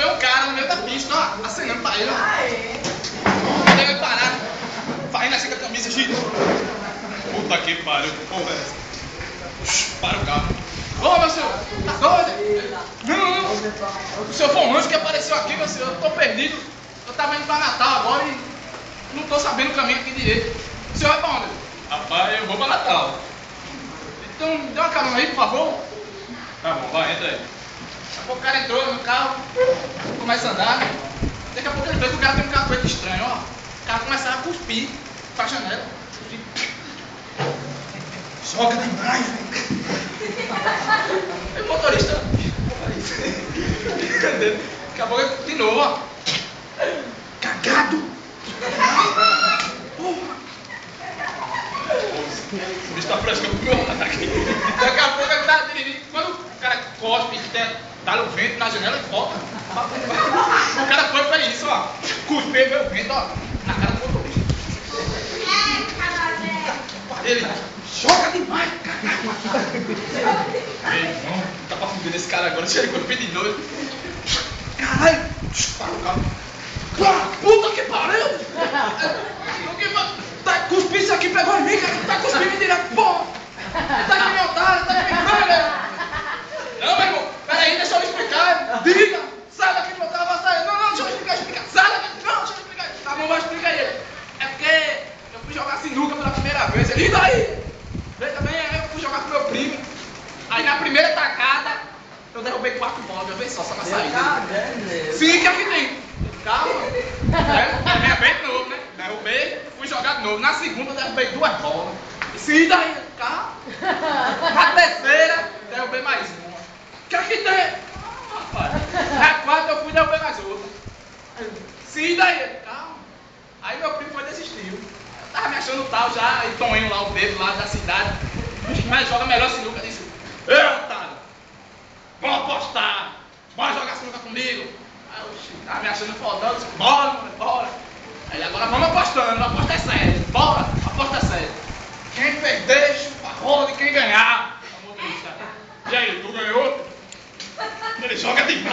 veio um cara no meio da pista, ó, acenando pra ele, ó. Cadê ele parado? Fazendo assim com a camisa, Chico. Puta que pariu, que porra é essa? Para o carro. Ô, meu senhor, tá doido? Não. O senhor foi um anjo que apareceu aqui, meu senhor. Eu tô perdido. Eu tava indo pra Natal agora e não tô sabendo o caminho aqui direito. O senhor vai pra onde? Rapaz, eu vou pra Natal. Então, dê uma carona aí, por favor. Tá bom, vai, entra aí. Daqui a pouco o cara entrou no carro, começa a andar. Daqui a pouco ele vê que o cara tem um cacuete estranho, ó. O cara começava a cuspir pra janela. Joga demais, E o motorista. Daqui a pouco ele de novo, ó. Cagado! Porra! O bicho tá frescando pro meu lado aqui. Daqui a pouco ele tá dirigindo. Quando o cara cospe, dá o vento na janela e volta. O cara foi pra isso, ó. Cuspiu, veio o vento, ó. Na cara do motorista. Ele joga demais, cara. Meu irmão, tá pra fuder desse cara agora. Deixa ele cuspir de novo. Caralho! Para o carro. Puta que pariu! Tá cuspindo isso aqui, pegou em mim, cara. Tá cuspindo direto, porra! Tá aqui meu otário, tá aqui meu velho! Não, meu irmão, peraí, deixa eu lhe explicar. Diga! Sai daqui, meu otário, vai sair. Não, deixa eu explicar. Sai daqui, não, deixa eu explicar. Tá bom, vai explicar aí. É porque eu fui jogar sinuca pela primeira vez. Ele, e daí? Daí também, aí eu fui jogar com meu primo. Aí na primeira tacada, eu derrubei 4 bolas, meu vez só na saída. Sim, que aqui tem. Calma. É bem de novo, né? Derrubei, fui jogar de novo. Na segunda, derrubei 2 bolas. Sim, daí, calma. Na terceira, derrubei mais uma. Que aqui tem? Rapaz. Na quarta, eu fui derrubar mais outra. Sim, daí, calma. Aí meu primo foi desistir. Eu tava me achando tal já, e Toninho lá, o bebo lá da cidade. Mas joga melhor sinuca, disse. Ei, otário, vamos apostar. Bora jogar sinuca comigo. Aí eu tava me achando fodão, eu disse, bora, mano, bora. Aí agora vamos apostando, a aposta é séria. Bora, a aposta é séria. Quem perder, chupa roda e quem ganhar. E aí, tu ganhou? Ele joga demais.